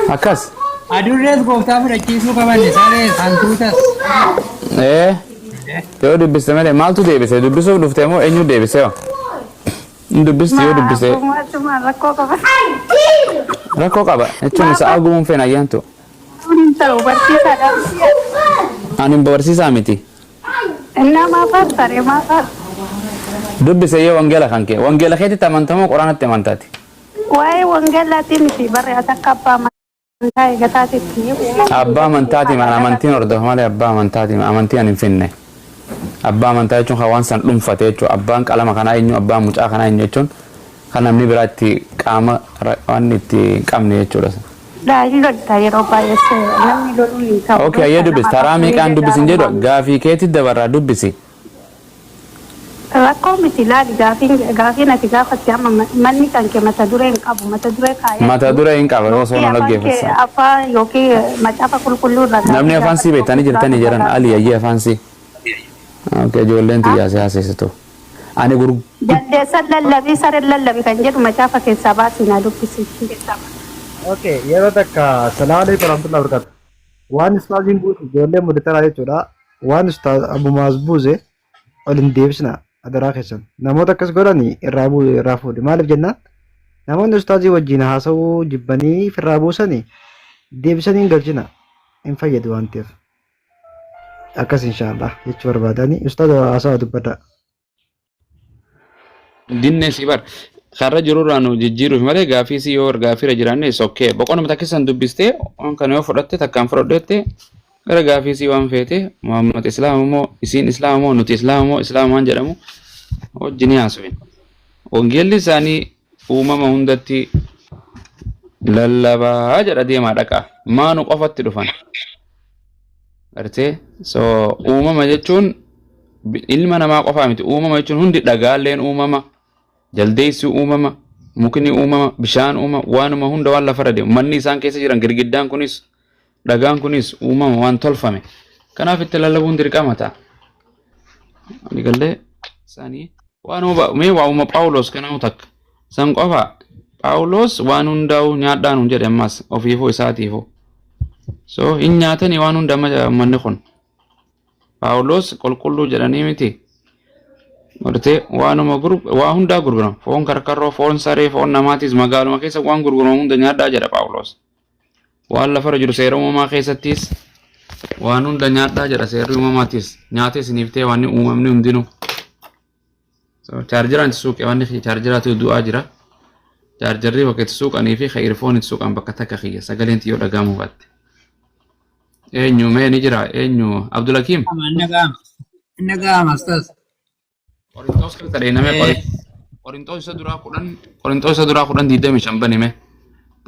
Akkas. Adurrees gooftaa fudhachiisuu qaban isaan hantuutas. Yoo dubbiste malee maaltu deebise? Dubbisuuf dhuftee moo eenyu deebise yoo? Dubbisti yoo dubbise. Rakkoo qaba. Rakkoo qaba. Jechuun isa arguun feena ayyaantu. Ani barsiisaa miti. Nama fassare maafar. Dubbise yoo wangeela kan kee. Wangeela keetitti amantamoo quraanatti amantaati? Waa'ee wangeelaatiin miti barreeffata akka abbaa amantaa eegataatitti. Abbaa amantaati maan amantiin hordofa malee abbaa amantaati amantii ani hin finne. Abbaa amantaa jechuun kan waan san dhuunfate jechuudha. Abbaan qalama kanaa eenyu abbaan mucaa kanaa eenyu jechuun kan namni biraa itti qaama waan itti hin qabne jechuudha. Daa'imni yeroo baay'ee namni loluun hin ta'u. Okay, ayyee dubbisi. Taraa meeqaan dubbisin jedhu gaafii keetti dabarraa dubbisi. Rakkoo miti laali gaafiin ati gaafatti amma manni kan kee mata duree hin qabu mata duree kaayee. Mata duree hin qabu osoo na dhaggeeffatu. Afaan yookiin macaafa qulqulluu irraa. Namni afaan sii beektanii jirtanii jiran Ali ayyee afaan sii. Okay, ijoolleen xiyyaasee haasessitu. Ani gurgu. Jaldeessan lallabii sareen lallabii kan jedhu macaafa keessaa baasii na dubbisi. Okay, yeroo takka salaamu alaikum warahmatullahi wabarakatuh. Waan ustaaziin buusu ijoollee mudataraa jechuudha. Waan ustaaz Abumaas buuse ol hin deebisna adaraa keessan. Namoota akkas godhanii irraa fuudhe. Maaliif jennaan? Namoonni ustaazii wajjin haasawuu jibbanii firraa buusanii deebisanii hin galchina. Hin fayyadu waan ta'eef. Akkas inshaallah jechuu barbaadanii ustaaz haasawaa dubbadha. Dinne si bar. Karra jirurraa nu jijjiiruuf malee gaafii si yoo gaafiirra jiraanne sokkee boqonnuma takkisan dubbistee waan kana yoo fudhatte takkaan fudhadheette gara gaafii si waan feete Muhammad Islaama moo isiin Islaama moo nuti Islaama moo Islaamaan jedhamu wajjin haasawin. Wangeelli isaanii uumama hundatti lallabaa jedha deemaa dhaqa. Maanu qofatti dhufan. Gartee so uumama jechuun ilma namaa qofaa miti. Uumama jechuun hundi dhagaalleen uumama. Jaldeessi uumama, mukni uumama, bishaan uumama, waanuma hunda waan lafarra deemu. Manni isaan keessa jiran girgiddaan kunis, dhagaan kunis uumama waan tolfame. Kanaaf itti lallabuun dirqama ta'a. Ani gallee isaanii waanuma mee waa'uma Phaawulos kanaa'u takka. San qofa Phaawulos waan hundaa'u nyaadhaan hin jedhe ammas ofiifuu isaatiifuu. So hin nyaatanii waan hunda manni kun. Phaawulos qulqulluu jedhanii miti. Murtee waanuma waa hundaa gurguramu foon karkarroo foon saree foon namaatis magaaluma keessa waan gurguramu hunda nyaadhaa jedha Phaawulos. Waan lafarra jiru seera uumamaa keessattis waan hunda nyaadhaa jedha seerri uumamaatis nyaata isiniif ta'e waan uumamni hundinuu. Chaarjiraan itti suuqee waan chaarjiraatu du'aa jira. Chaarjarrii bakka itti suuqanii fi earfoon itti suuqan bakka takka kiyya sagaleen xiyyoo dhagahamuu batte. Eenyu mee ni jira eenyu Abdulakiim. Nagaama ustaz. Qorintoos keessa dheename Qorintoos isa duraa kudhan diidami shan banime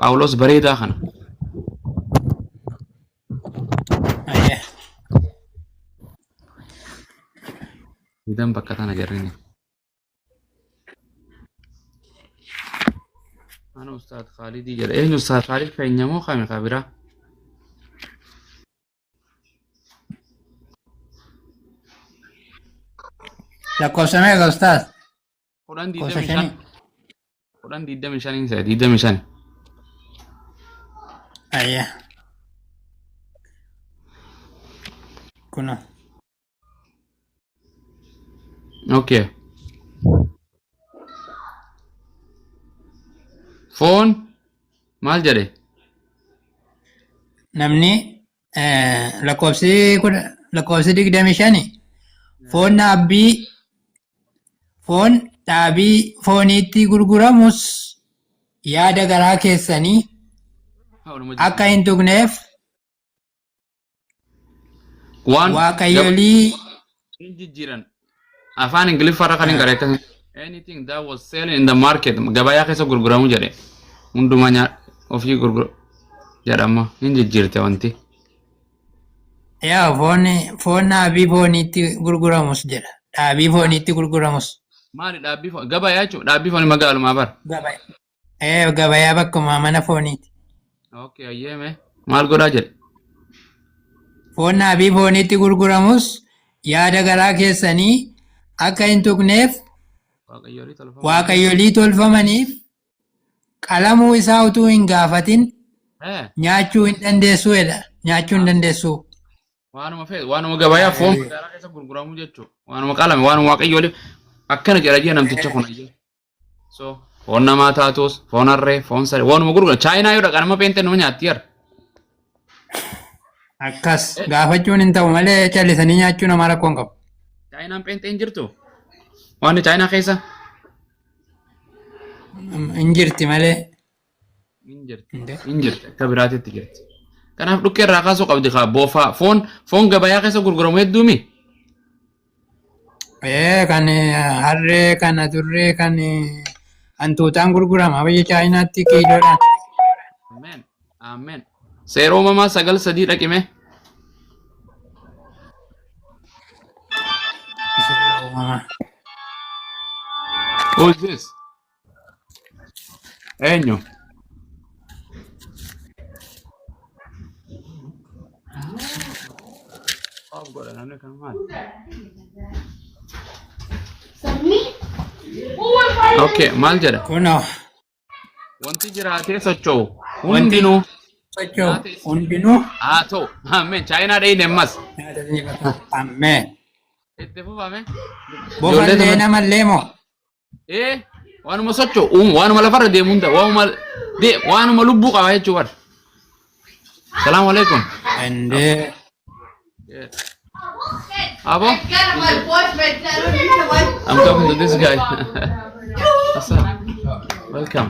Phaawulos bareedaa kana. Diidam bakka tana jarrini. Ana Ustaad Khaalidii jedha. Eenyu Ustaad Khaalid feenyamoo kame kabiraa? Lakkoofsa meeqa ustaz? Kudhan diidami shaniin se'a diidami shan. Ayya. Kuna. Okay. Foon maal jedhe? Namni lakkoofsi 25 foon dhaabii fooniitti gurguramus yaada garaa keessanii akka hin tuqneef waaqayyolii hin jijjiiran afaan ingiliffaarra kan hin qareekkan anything that was selling in the market gabayaa keessa gurguramu jedhe hundumaa ofii gurgura jedhama hin jijjiirte wanti. Yaa foon dhaabii fooniitti gurguramus jedha. Dhaabii fooniitti gurguramus. Maali dhaabbii foon gabayaa jechuudha dhaabbii foonii magaalumaa bara. Gabayaa bakkuma mana fooniiti. Okay ayyeeme maal godhaa jedhe. Foon dhaabii fooniitti gurguramus yaada garaa keessanii akka hin tuqneef waaqayyolii tolfamaniif alamuu isaa utuu hin gaafatin Eh, nyaachuu hin dandeessu jedha. Nyaachuu hin dandeessu. waanuma fe'e waanuma gabayaa foon magaalaa keessa gurguramu jechuudha. Waanuma qalame waanuma waaqayyooliif akkana jedha jee namticha kun ajee. So foon namaa taatus foon harree foon saree waanuma gurgura. Chaayinaa yoo dhaqan amma peente nama nyaatti jira. Akkas gaafachuun hin ta'u malee callisanii nyaachuu namaa rakkoo hin qabu. Chaayinaan peente hin jirtu. Waan chaayinaa keessa Hin jirti malee. hin jirti. Hin jirti akka biraatitti jirti. Kanaaf dhukkee irraa kaasuu qabdi kaa boofaa foon gabayaa keessa gurguramu hedduumi. Kan harree kan adurree kan hantuutaan gurgurama biyya chaayinaatti kiiloodhaan. Amen. Amen. Seera uumamaa 9:3 dhaqime. Who is this? Eenyu? Maal godha namni kan maali? Okay, maal jedha? Kunoo Wanti jiraatee socho'u hundinuu socho'u hundinuu haa ta'u. Amen. Chaayinaa dhayine ammas. ammee. Itti fufame. Bofallee namallee moo? Waanuma socho'u waanuma lafarra deemu hunda waanuma lubbuu qaba jechuu bara. Salaamu alaikum. Endee. Abo? I'm talking to this guy. What's up? Welcome.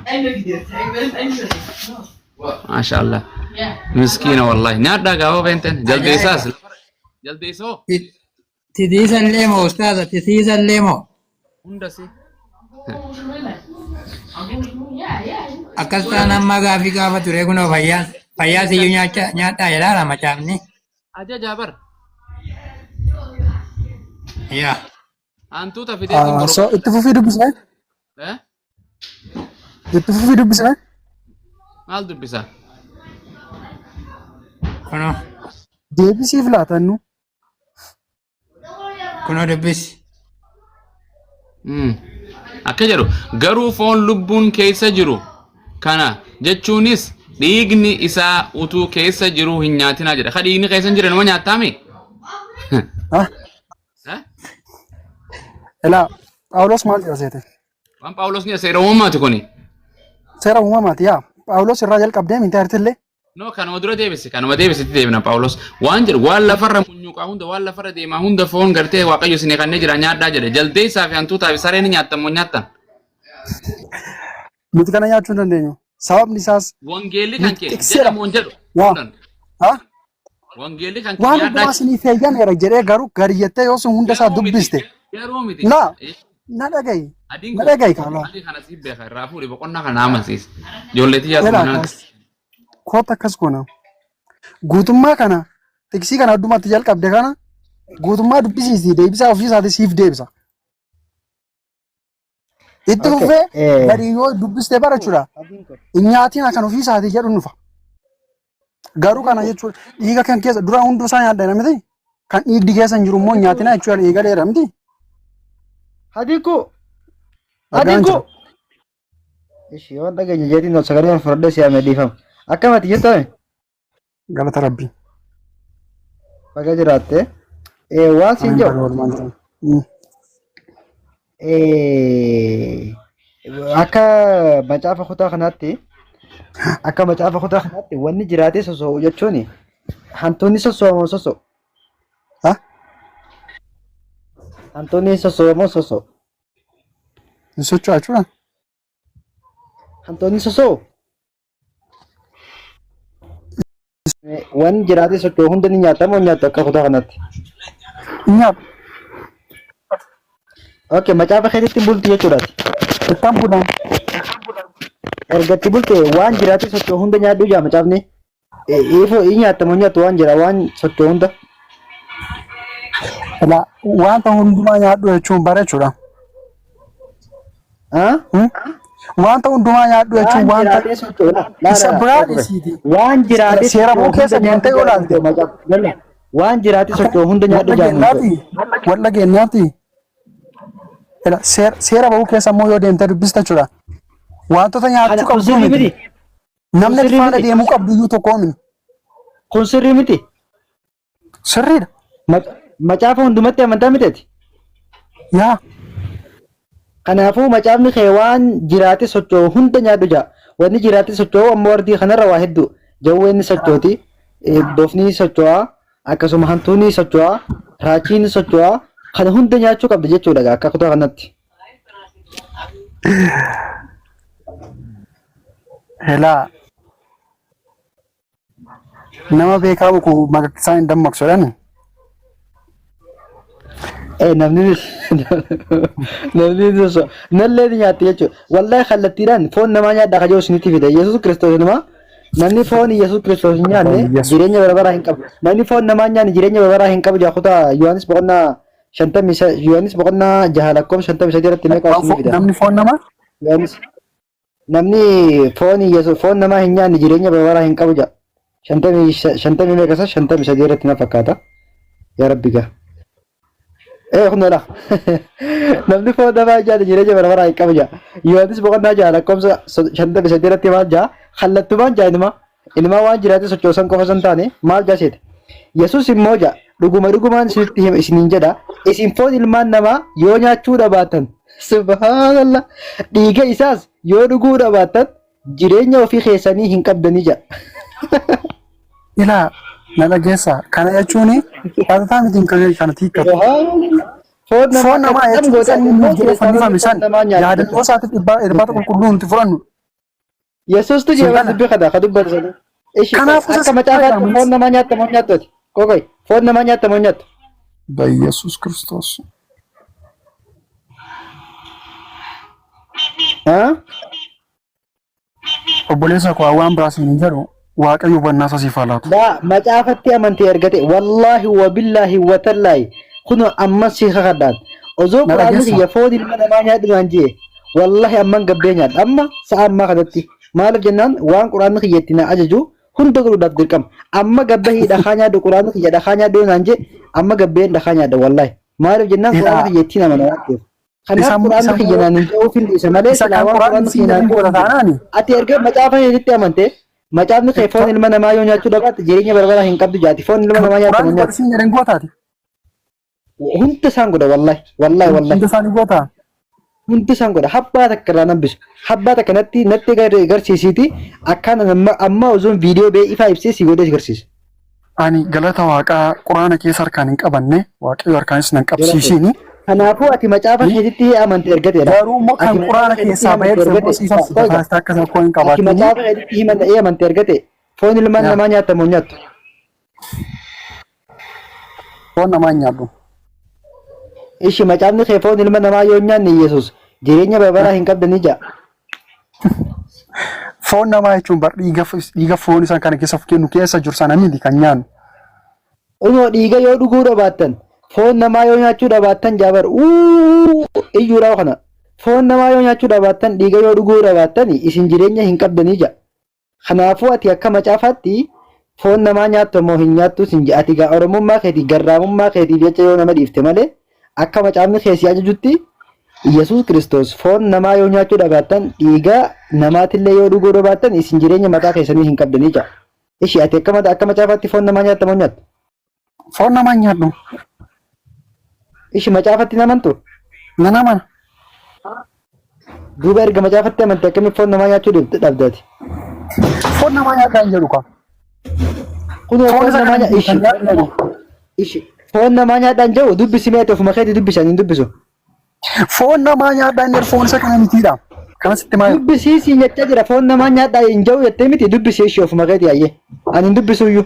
MashaAllah. Miskiina wallahi. Nyaadhaa gaafa beenten. Jaldeessaas. Jaldeessoo. Titiisallee moo ustaaza titiisallee moo? Hundasi. Akkas ta'an amma gaafii gaafa ture kunoo fayyaa siyyuu nyaadhaa jedhaa macaafni. Ajajaa bara. Yaa. Hantuuta fidee So itti fufii dubbisnee? Eh? Itti fufii dubbisnee? Maal dubbisaa? Kunoo Deebisiif laatannu. kunoo dubbisi. Akka jedhu garuu foon lubbuun keessa jiru kana jechuunis dhiigni isaa utuu keessa jiru hin nyaatinaa jedha. Ka dhiigni keessa hin jirre nama nyaattaami? Ah, Ela Phaawulos maal jedha seete? Waan Phaawulos ni seera uumamaati kuni. Seera uumamaati yaa. Phaawulos irraa jalqabdee minti artillee. No, kanuma dura deebisi. Kanuma deebisitti deebina Phaawulos. Waan jedhu waan lafarra munyuuqaa hunda waan lafarra deemaa hunda foon gartee waaqayyo isin kannee jira nyaadhaa jedhe. Jaldeessaa fi hantuutaa fi sareen nyaatamu nyaattan. Nuti kana nyaachuu hin dandeenyu. Sababni isaas Wangeelli kan kee jedhamu hin jedhu. haa Wangeelli kan kee waan nyaadhaa. hundumaa isinii feeyyameera jedhee garuu gari jettee yoo sun hunda isaa dubbiste. Yeroo miti. Na dhagayi. Na dhagayi kaalaa. Adii kana siif beeka irraa fuudhi boqonnaa kana amansiisa. Ijoolleetii yaaduu Koota akkas goona. Guutummaa kana tiksii kana addumatti jalqabde kana guutummaa dubbisiisi deebisaa ofii isaatii siif deebisa. Itti fufee gadi yoo dubbistee barachuudha. Nyaatiin kan ofii isaatii jedhu nufa. Garuu kana jechuudha dhiiga kan keessa dura hunduu isaa nyaadha miti. Kan dhiigdi keessa hin jiru immoo nyaatina jechuudha dhiiga dheera miti. Hadiko. Hadiko. Ishi waan dhageenye jeetiin sagalee furdee si'amee dhiifama. Akkamatti jettame? Galata Rabbii. Baga jiraatte. Waan siin jedhu. Akka macaafa kutaa kanaatti wanni jiraatee soso'u jechuun hantuunni soso'amoo soso'u. Hantuunni soso'amoo soso'u. Ni socho'aa jechuudha. Hantuunni soso'u. Wanni jiraatee socho'u hunda ni nyaatamoo nyaatu akka kutaa kanaatti. Nyaata. Okay, macaafa keessatti bulti jechuudhaati. Ittaan budaan. Ergatti bulte waan jiraatee socho'u hunda nyaadhu jaa macaafni. Ifoo nyaatamoo nyaatu waan jira waan socho'u hunda. Ela wanta hundumaa nyaadhu jechuun bareechuudha. Wanta hundumaa nyaadhu jechuun wanta isa biraadhiisiiti. Waan jiraatee seeramuu keessa deemtee yoo ilaalte. Waan jiraatee socho'u hunda nyaadhu jaa. Walla geenyaati. Seera bahuu keessa immoo yoo deemtee dubbista jechuudha. Wantoota nyaachuu kun qabdu sirrii miti. miti. Namni sirrii faana miti. deemuu qabdu iyyuu tokko miti. Kun sirrii miti. Sirriidha. Macaafa hundumatti amantaa miteeti. Yaa Kanaafuu macaafni kee waan jiraate socho'u hunda nyaadhu jaa. Wanni jiraate socho'u ammoo ardii kanarra waa hedduu. Jawween ni sochooti, bofni ni socho'a, akkasuma hantuun ni socho'a, raachiin ni socho'a. Kana hunda nyaachuu qabda jechuudha akka kutaa kanatti. helaa nama beekamu kun maqaa hin dammaqsuudhaan Namni so nallee ni nyaatti jechuudha. Wallahi kallattiidhaan foon namaa nyaadhaa kajoo isinitti fida. Yesuus Kiristoos nama namni foon Yesuus Kiristoos hin nyaanne jireenya barabaraa hin qabu. Namni foon namaa nyaanne jireenya barabaraa hin qabu jaakutaa Yohaanis boqonnaa 50 Yohaanis boqonnaa 6 lakkoofsa 53 irratti meeqa isinii fida. namni foon namaa Yohaanis namni foon Yesuus foon namaa hin nyaanne jireenya barabaraa hin qabu jaa. 50 meeqa isa 53 irratti na fakkaata. Yaa Rabbi gaa. Kunoo namni foon namaa hin nyaanne jireenya barabaraa hin qabu jaa. Yohaanis boqonnaa 6 lakkoofsa 53 irratti maal jaa? Kallattumaan jaa ilmaa waan jiraate sochoosan qofa san taane maal jaa seete? Yesuus immoo jaa dhugumaan isiniin jedha isin foon ilmaan namaa yoo nyaachuu dhabaatan subhaanallah dhiiga isaas yoo dhuguu dhabaatan jireenya ofii keessanii hin qabdanii jaa. ilaa na dhageessa kana jechuun dhalataa mitiin kana tiikkatu. Foon namaa jechuun san jedhee fannifame san yaadannoo isaatiif irbaata qulqulluu nuti fudhannu. Yesuus tu jeeban dubbii kana ka dubbatu sanii. Kanaafuu Akka macaafaatti foon namaa nyaattamoo nyaattooti. Kokoy foon namaa nyaattamoo nyaattu. Yesuus Kiristoos. Obboleessa koo waan biraas hin jedhu Waaqayyo hubannaa isaa siif haa laatu. Macaafatti amantee ergate wallaahi wabillaahi watallaahi kunoo ammas si kakadhaan osoo quraanni kiyya foon ilma namaa nyaadhinaan jee wallaahi amman gabbee nyaadha amma sa'a ammaa kanatti maaliif jennaan waan quraanni kiyya itti na ajaju hunda godhuudhaaf dirqama amma gabbahii dhakaa nyaadhu quraanni kiyya dhakaa nyaadhu naan jee amma gabbeen dhakaa nyaadha wallaahi maaliif jennaan quraanni kiyya itti nama waan ta'eef. Kanaaf quraanni kiyya naan hin ta'uuf hin dhiisa malee silaa waan quraanni kiyya naan ta'uuf ati erga macaafa keessatti amantee macaafni kee foon ilma namaa yoo nyaachuu dhabaate jireenya barabaraa hin qabdu jaati foon ilma namaa nyaatamu nyaatu. Hunda isaan godha wallahi. Hunda isaanii goota. Hunda isaan godha habbaa takka irraa nabbisu habbaa takka natti agarsiisiiti akkaan amma osoon viidiyoo bee ifaa ibsee si godhee agarsiisa. Ani galata waaqaa quraana keessa harkaan hin qabanne waaqayyo harkaanis nan qabsiisini. Kanaafuu ati macaafa keessatti amantee ergateedha. Garuu immoo kan quraana keessaa bahee dhufe akka tokko hin qabaatu. Ati macaafa keessatti amantee ergate foon ilma namaa nyaatamu nyaattu. Foon namaa nyaadhu. Ishi macaafni kee foon ilma namaa yoo nyaanne Yesuus jireenya barabaraa hin qabdanii jaa. Foon namaa jechuun bar dhiiga foon isaan kana keessa kennu keessa jiru sana miti kan nyaannu. Unoo dhiiga yoo dhuguu dhabaattan foon namaa yoo nyaachuu dhabaattan jaabar iyyuu raawwa kana foon namaa yoo nyaachuu dhabaattan dhiiga yoo dhuguu dhabaattan isin jireenya hin qabdanii jaa. Kanaafuu ati akka macaafaatti foon namaa nyaattu immoo hin nyaattu sin jaa ati oromummaa keetii garraamummaa keetiif jecha yoo nama dhiifte malee akka macaafni keessi ajajutti Yesuus Kiristoos foon namaa yoo nyaachuu dhabaattan dhiiga namaatillee yoo dhuguu dhabaattan isin jireenya mataa keessanii hin qabdanii jaa. Ishi ati akka macaafaatti foon namaa nyaattamoo nyaattu. Foon namaa nyaadhu. Ishi macaafatti namantu? Nan amana. Duuba erga macaafatti amante akkamitti foon namaa nyaachuu dhabdaati? Foon namaa nyaadhaa hin jedhu kaa. Kunoo foon namaa nyaadhaa ishi foon namaa nyaadhaa hin jedhu dubbisi mee ofuma keetii dubbisan hin dubbisu. Foon namaa nyaadhaa hin jedhu foon isa kana mitiidha. Kanasitti maal? Dubbisii siin jechaa jira foon namaa nyaadhaa hin jedhu jettee miti dubbisii ishee ofuma keetii ayyee. Ani hin dubbisu iyyuu.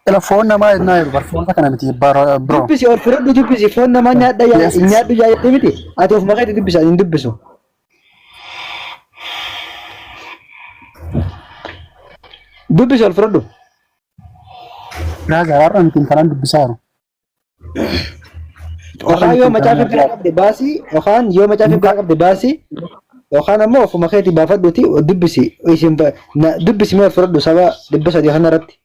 Ila foon namaa yennaa jedhu bar foon isa kana miti bro. Dubbisi ol fudhadhu dubbisi foon namaa nyaadhaa hin nyaadhu jettee miti ati ofuma keetii dubbisa ani hin dubbisu. Dubbisi ol fudhadhu. Gaagaarraa mitiin kanaan dubbisaa jiru. Yookaan yoo macaafa biraa qabde baasii yookaan yoo macaafa biraa qabde baasii yookaan ammoo ofuma keetii baafadhuuti dubbisi isin dubbisi mee ol fudhadhu saba 300 kana irratti.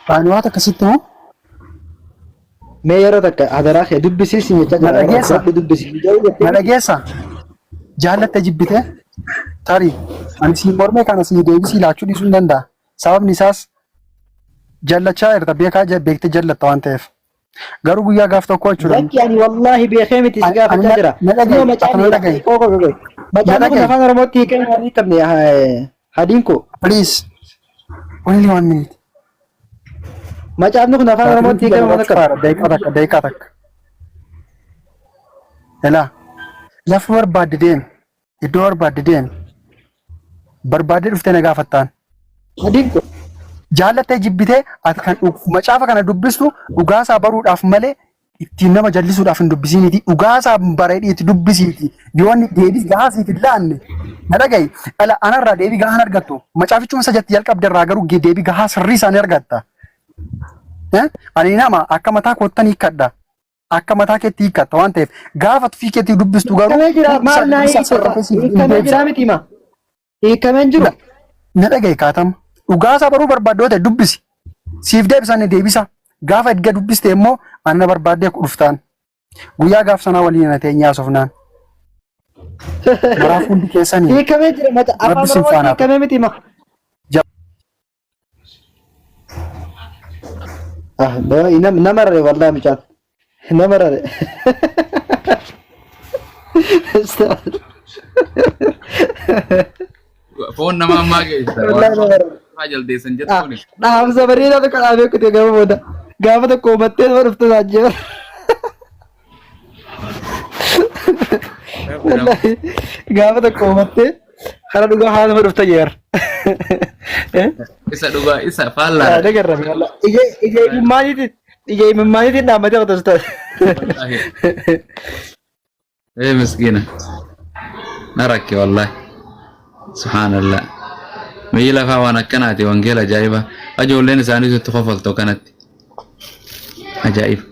Ani waan akkasitti moo? Mee yeroo takka adaraa kee dubbisiisi jecha Madageessa jaallatte jibbite tarii ani si mormee kana si deebisii laachuu dhiisuu hin danda'a. Sababni isaas jaallachaa irra beektee jaallatta waan ta'eef. Garuu guyyaa gaaf tokko jechuudha. Bakki ani wallaahi beekee miti si gaafachaa jira. Macaafni kun afaan Oromootti hiikamee waan hiikamne hadiin ko. Please. Only 1 minute. Macaafni kun afaan Oromootti hiikamee waan akka. Daqiiqaa takka. Elaa. Lafa barbaadde deemi. Iddoo barbaadde deemi. Barbaadde dhuftee na gaafattaan. Hadiin ko. Jaallattee jibbitee ati kan macaafa kana dubbistu dhugaasaa baruudhaaf malee ittiin nama jallisuudhaaf hin dubbisiiniti. Dhugaasaa bareedii itti dubbisiiti. Yoo inni deebii gahaasiif hin laanne na dhagahi. Ala anarraa deebii gahaan argattu. Macaafichuma sajatti jalqabdarraa garuu deebii gahaa sirrii isaanii argatta. Ani nama akka mataa koottan hiikkadha. Akka mataa keetti hiikkatta waan ta'eef gaafa tufii keetti dubbistu garuu. Hiikamee jira maal naa hiikamee jira miti hima. Hiikamee jiru. Na dhagahi kaatama. Dhugaasaa baruu barbaaddoota dubbisi. Siif deebisan deebisa. Gaafa edga dubbiste immoo anna barbaaddee dhuftaan. Guyyaa gaaf sanaa waliin na teenyaa haasofnaan. Maraaf hundi keessanii. Hiikamee jira mata afaan Oromoo hiikamee miti hima. Nama rare wallaahi mucaan. Nama rare. Foon nama ammaa geessa. Jaldeessan jettuuni. Dhaamsa bareedaa tokko dhaabee kutee gama booda gaafa tokko hubattee nama dhufte saajjee. Gaafa tokko hubattee kana dhugaa haa nama dhufte jeer. Isa dhugaa isa faallaa. Dhagarrame wallaa. Ija imimmaaniitiin dhaammatee qotos ta'e. Miskiina. Na rakke wallaahi. Subhaanallah. Miyyi lafaa waan akkanaati wangeela ajaa'iba. Ijoolleen isaanii itti qofaltu kanatti. Ajaa'iba.